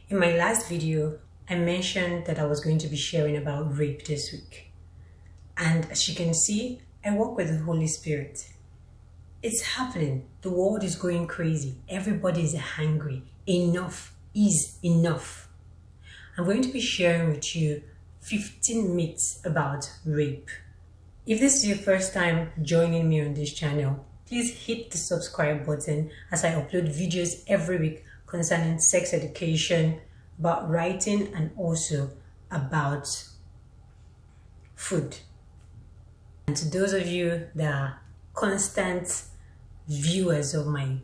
In my last video, I mentioned that I was going to be sharing about rape this week. And as you can see, I work with the Holy Spirit. It's happening. The world is going crazy. Everybody is hungry. Enough is enough. I'm going to be sharing with you 15 myths about rape. If this is your first time joining me on this channel, please hit the subscribe button as I upload videos every week concerning sex education, about writing, and also about food. And to those of you that are constant viewers of my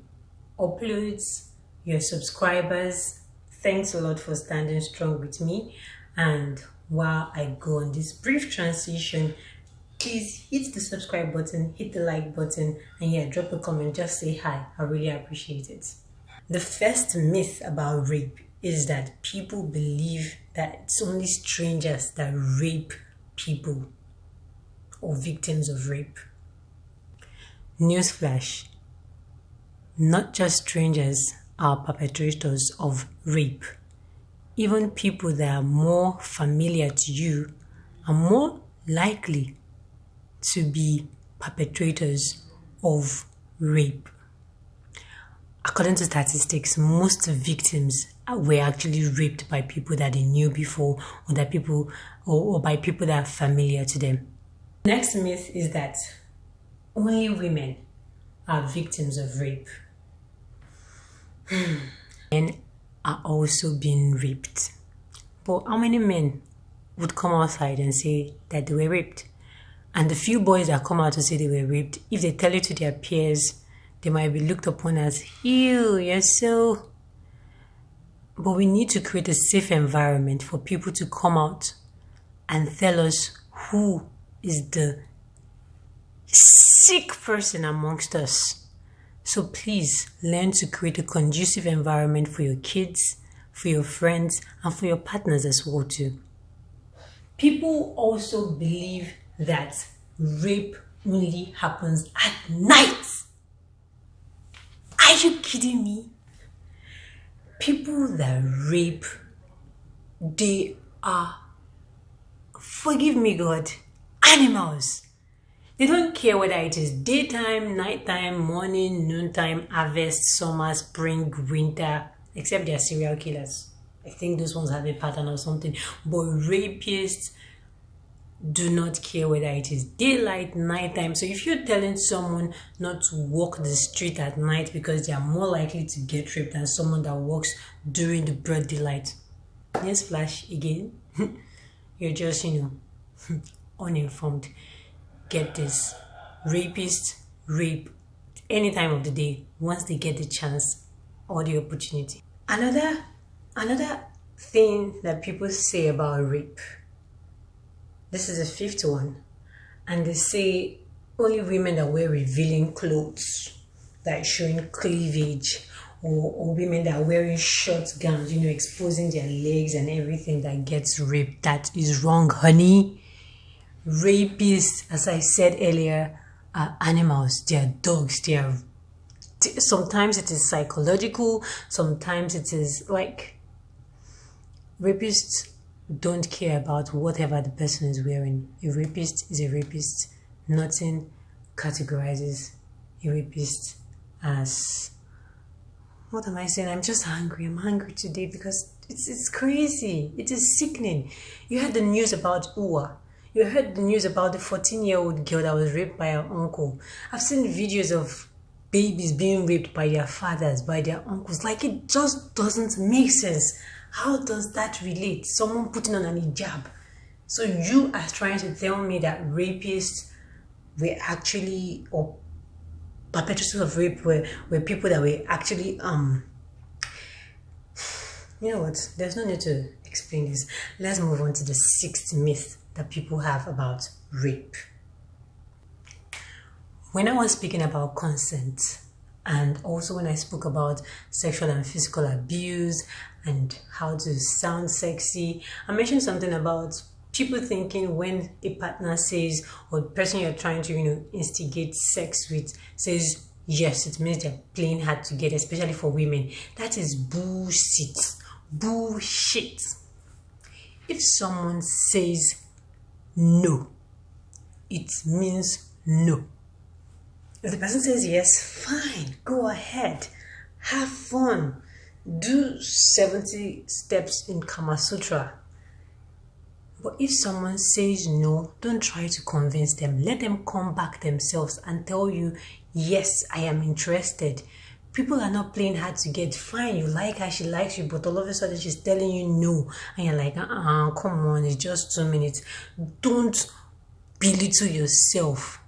uploads, your subscribers, thanks a lot for standing strong with me. And while I go on this brief transition, please hit the subscribe button, hit the like button, and drop a comment, just say hi. I really appreciate it. The first myth about rape is that people believe that it's only strangers that rape people or victims of rape. Newsflash: not just strangers are perpetrators of rape. Even people that are more familiar to you are more likely to be perpetrators of rape. According to statistics, most victims were actually raped by people that they knew before, or that people or by people that are familiar to them. Next myth is that only women are victims of rape. Men are also being raped. But how many men would come outside and say that they were raped? And the few boys that come out to say they were raped, if they tell it to their peers, they might be looked upon as, ew, you're so... But we need to create a safe environment for people to come out and tell us who is the sick person amongst us. So please learn to create a conducive environment for your kids, for your friends, and for your partners as well too. People also believe that rape only happens at night. Are you kidding me? People that rape, they are, forgive me God, animals. They don't care whether it is daytime, nighttime, morning, noontime, harvest, summer, spring, winter, except they are serial killers. I think those ones have a pattern or something. But rapists do not care whether it is daylight, nighttime. So if you're telling someone not to walk the street at night because they are more likely to get raped than someone that walks during the broad daylight, yes, flash again, you're just, uninformed. Get this: rapists rape any time of the day once they get the chance or the opportunity. Another thing that people say about rape, this is the fifth one, and they say only women that wear revealing clothes, that showing cleavage, or women that are wearing short gowns, exposing their legs and everything, that gets raped. That is wrong, honey. Rapists, as I said earlier, are animals. They are dogs. Sometimes it is psychological, sometimes it is like, rapists don't care about whatever the person is wearing. A rapist is a rapist. Nothing categorizes a rapist as... What am I saying? I'm just hungry. I'm hungry today because it's crazy. It is sickening. You heard the news about Uwa. You heard the news about the 14-year-old girl that was raped by her uncle. I've seen videos of babies being raped by their fathers, by their uncles. Like, it just doesn't make sense. How does that relate? Someone putting on an hijab. So you are trying to tell me that rapists were actually, or perpetrators of rape were people that were actually, you know what? There's no need to explain this. Let's move on to the sixth myth that people have about rape. When I was speaking about consent, and also when I spoke about sexual and physical abuse and how to sound sexy, I mentioned something about people thinking when a partner says, or the person you're trying to, instigate sex with says yes, it means they're playing hard to get, especially for women. That is bullshit. Bullshit. If someone says no, it means no. If the person says yes, fine, go ahead, have fun, do 70 steps in Kama Sutra. But if someone says no, don't try to convince them. Let them come back themselves and tell you, yes, I am interested. People are not playing hard to get. Fine, you like her, she likes you, but all of a sudden she's telling you no. And you're like, come on, it's just 2 minutes. Don't belittle yourself.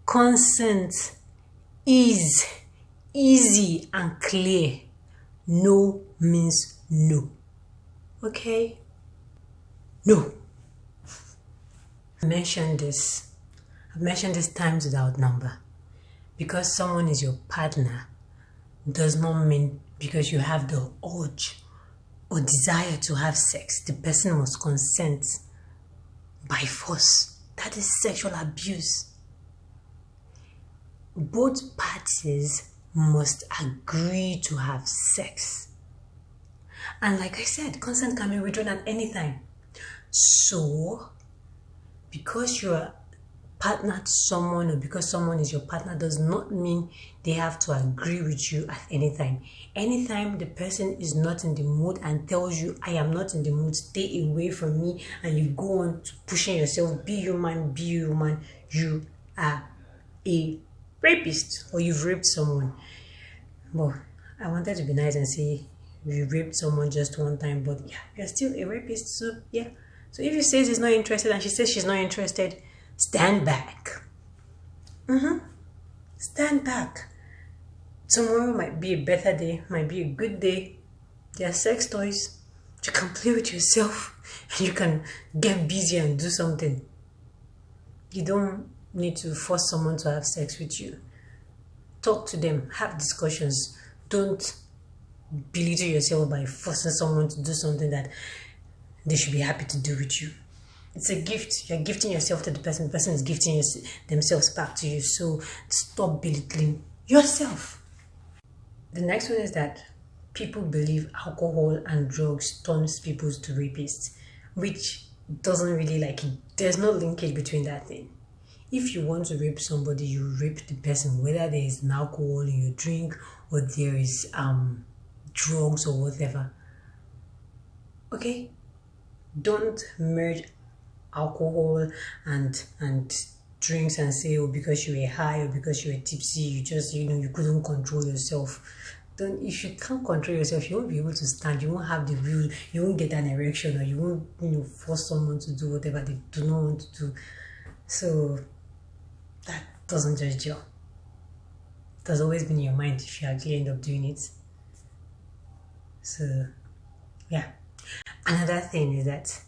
Consent is easy and clear. No means no. Okay? No. I've mentioned this times without number. Because someone is your partner does not mean because you have the urge or desire to have sex, the person must consent by force. That is sexual abuse. Both parties must agree to have sex. And like I said, consent can be withdrawn at any time. So, because you're partner to someone or because someone is your partner does not mean they have to agree with you at any time. Anytime the person is not in the mood and tells you, I am not in the mood, stay away from me, and you go on to pushing yourself, be human, you are a rapist or you've raped someone. Well, I wanted to be nice and say you raped someone just one time, but yeah, you're still a rapist. So yeah. So if you say he's not interested and she says she's not interested, stand back. Stand back. Tomorrow might be a better day, might be a good day. There are sex toys. You can play with yourself and you can get busy and do something. You don't need to force someone to have sex with you. Talk to them, have discussions. Don't belittle yourself by forcing someone to do something that they should be happy to do with you. It's a gift. You're gifting yourself to the person is gifting themselves back to you. So stop belittling yourself. The next one is that people believe alcohol and drugs turns people to rapists, which doesn't really like it. There's no linkage between that thing. If you want to rape somebody, you rape the person, whether there is an alcohol in your drink or there is drugs or whatever. Okay? Don't merge alcohol and drinks and say, oh, because you were high or because you were tipsy, you couldn't control yourself. If you can't control yourself, you won't be able to stand, you won't have the will, you won't get an erection, or you won't force someone to do whatever they do not want to do. So that doesn't just gel. It has always been in your mind if you actually end up doing it. So yeah. Another thing is that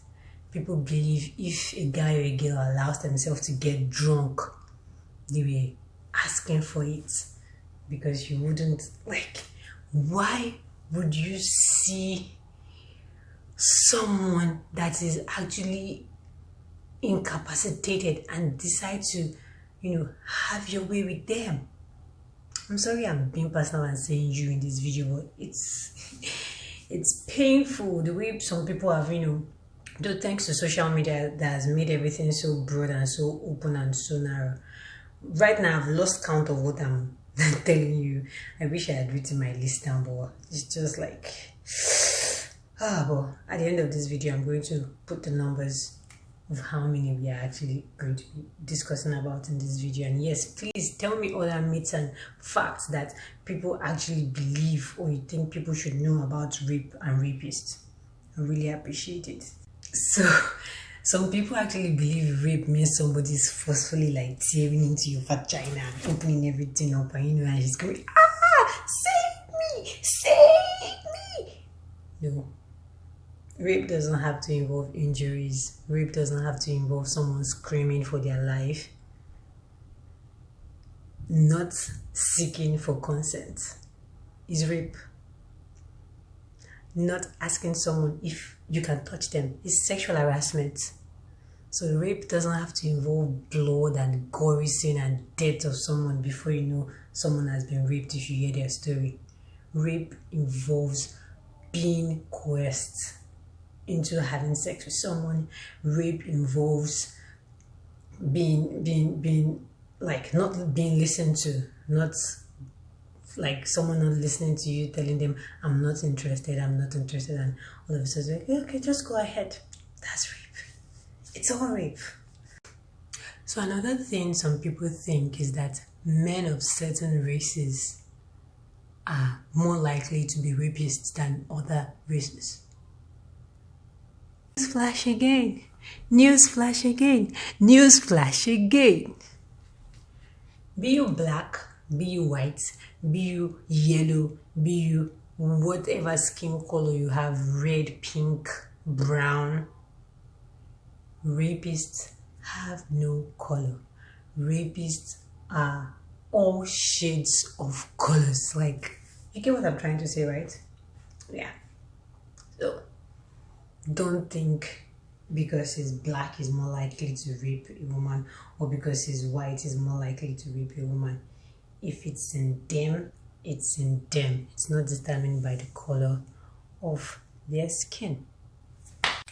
people believe if a guy or a girl allows themselves to get drunk, they were asking for it because you wouldn't, like, why would you see someone that is actually incapacitated and decide to, have your way with them? I'm sorry I'm being personal and saying you in this video, but it's painful the way some people have, though thanks to social media that has made everything so broad and so open and so narrow. Right now I've lost count of what I'm telling you. I wish I had written my list down, but it's just like, but at the end of this video I'm going to put the numbers of how many we are actually going to be discussing about in this video. And yes, please tell me other myths and facts that people actually believe or you think people should know about rape and rapists. I really appreciate it. So some people actually believe rape means somebody's forcefully like tearing into your vagina and opening everything up, and and she's going, save me. No. Rape doesn't have to involve injuries. Rape doesn't have to involve someone screaming for their life. Not seeking for consent is rape. Not asking someone if you can touch them is sexual harassment. So rape doesn't have to involve blood and gory scene and death of someone before you know someone has been raped if you hear their story. Rape involves being coerced into having sex with someone. Rape involves being like not being listened to, not like someone not listening to you, telling them I'm not interested, and all of a sudden okay, just go ahead. That's rape. It's all rape. So another thing some people think is that men of certain races are more likely to be rapists than other races. Newsflash again. Newsflash again. Newsflash again. Be you black, be you white, be you yellow, be you whatever skin color you have, red, pink, brown. Rapists have no color. Rapists are all shades of colors. Like, you get what I'm trying to say, right? Yeah. So don't think because he's black he's more likely to rape a woman, or because he's white he's more likely to rape a woman. If it's in them, it's in them. It's not determined by the color of their skin.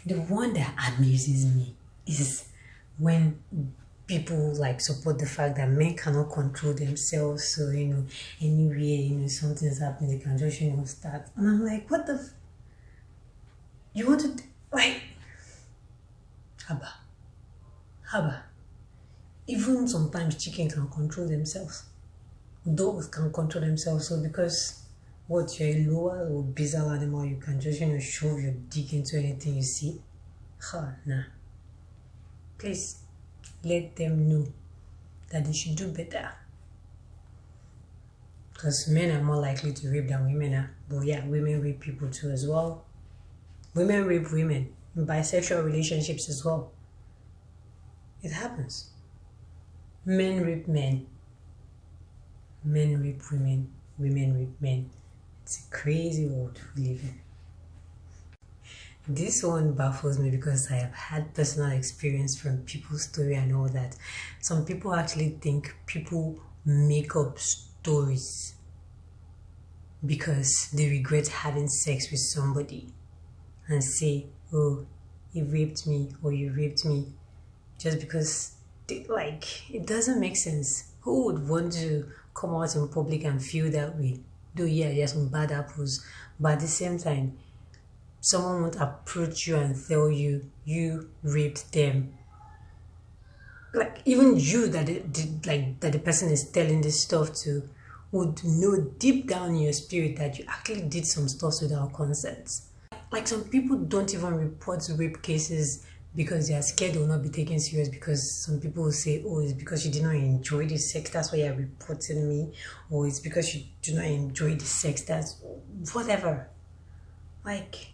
The one that amuses me is when people like support the fact that men cannot control themselves. So, anyway, something's happening, they can just, start. And I'm like, what the you want to, like, haba. Even sometimes chicken can control themselves. Dogs can control themselves. So because what, you're a lower or bizarre animal, you can just, shove your dick into anything you see. Nah. Please let them know that they should do better. Because men are more likely to rape than women are. But yeah, women rape people too as well. Women rape women in bisexual relationships as well. It happens. Men rape men. Men rape women. Women rape men. It's a crazy world we live in. This one baffles me because I have had personal experience from people's story and all that. Some people actually think people make up stories because they regret having sex with somebody and say, oh, he raped me or you raped me, just because it doesn't make sense. Who would want to come out in public and feel that way? Though yeah, there's some bad apples, but at the same time, someone won't approach you and tell you you raped them. Like, even you that the person is telling this stuff to would know deep down in your spirit that you actually did some stuff without consent. Like, some people don't even report rape cases because they are scared they will not be taken serious, because some people will say, oh, it's because you did not enjoy the sex, that's why you're reporting me, or it's because you do not enjoy the sex, that's whatever. Like,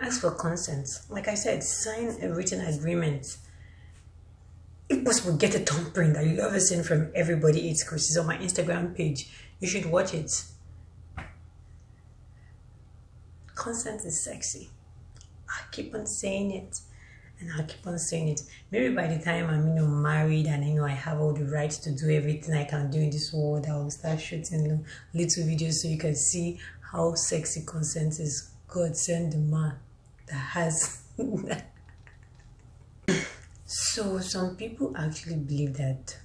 ask for consent. Like I said, sign a written agreement. If possible, get a thumbprint that you ever seen from Everybody Eats Coach. It's on my Instagram page. You should watch it. Consent is sexy. I keep on saying it, and I keep on saying it. Maybe by the time I'm married and I have all the rights to do everything I can do in this world, I will start shooting little videos so you can see how sexy consent is. God send the man that has that. So some people actually believe that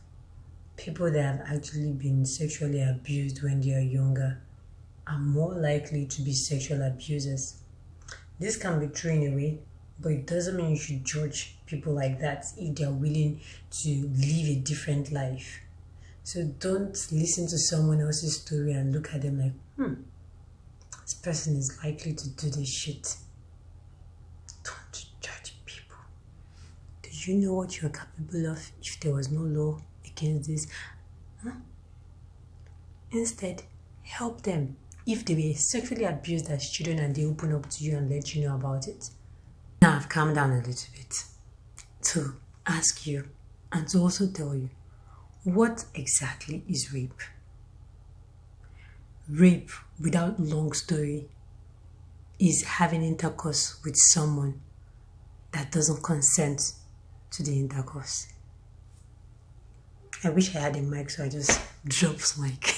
people that have actually been sexually abused when they are younger are more likely to be sexual abusers. This can be true in a way, but it doesn't mean you should judge people like that if they are willing to live a different life. So don't listen to someone else's story and look at them like, this person is likely to do this shit. Don't judge people. Do you know what you're capable of if there was no law against this? Instead, help them. If they were sexually abused as children and they open up to you and let you know about it. Now I've calmed down a little bit to ask you and to also tell you, what exactly is rape? Rape, without long story, is having intercourse with someone that doesn't consent to the intercourse. I wish I had a mic, so I just dropped mic.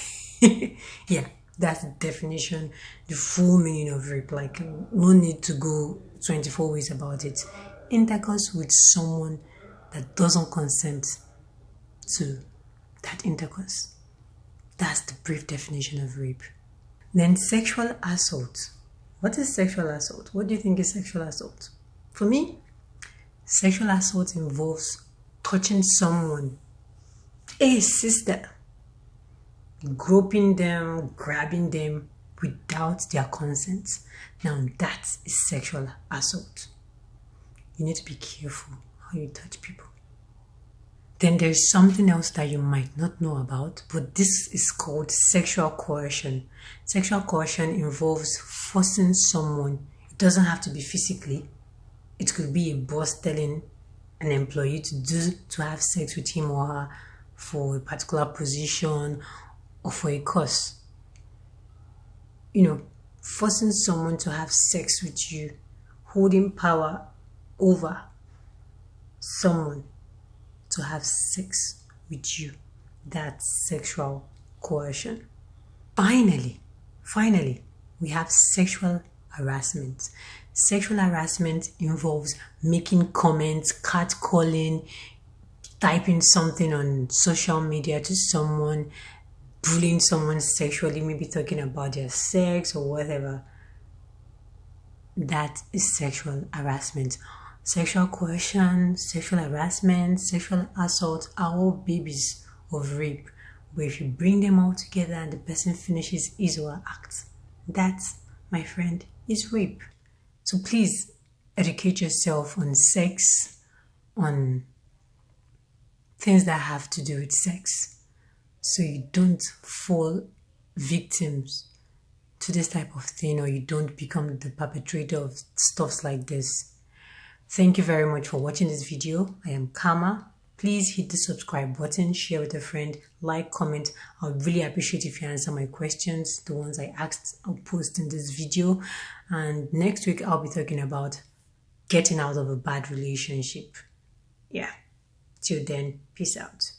Yeah, That's the definition, the full meaning of rape. Like, no need to go 24 ways about it. Intercourse with someone that doesn't consent to that intercourse. That's the brief definition of rape. Then sexual assault. What is sexual assault? What do you think is sexual assault? For me, sexual assault involves touching someone, a sister, groping them, grabbing them without their consent. Now that is sexual assault. You need to be careful how you touch people. Then there's something else that you might not know about, but this is called sexual coercion. Sexual coercion involves forcing someone. It doesn't have to be physically. It could be a boss telling an employee to have sex with him or her for a particular position or for a cause. Forcing someone to have sex with you, holding power over someone to have sex with you. That's sexual coercion. Finally, we have sexual harassment. Sexual harassment involves making comments, catcalling, typing something on social media to someone, bullying someone sexually, maybe talking about their sex or whatever. That is sexual harassment. Sexual coercion, sexual harassment, sexual assault are all babies of rape. But if you bring them all together and the person finishes his or her act, that, my friend, is rape. So please educate yourself on sex, on things that have to do with sex, so you don't fall victims to this type of thing, or you don't become the perpetrator of stuff like this. Thank you very much for watching this video. I am CAMAA. Please hit the subscribe button, share with a friend, like, comment. I would really appreciate if you answer my questions, the ones I asked. I'll post in this video. And next week, I'll be talking about getting out of a bad relationship. Yeah. Till then, peace out.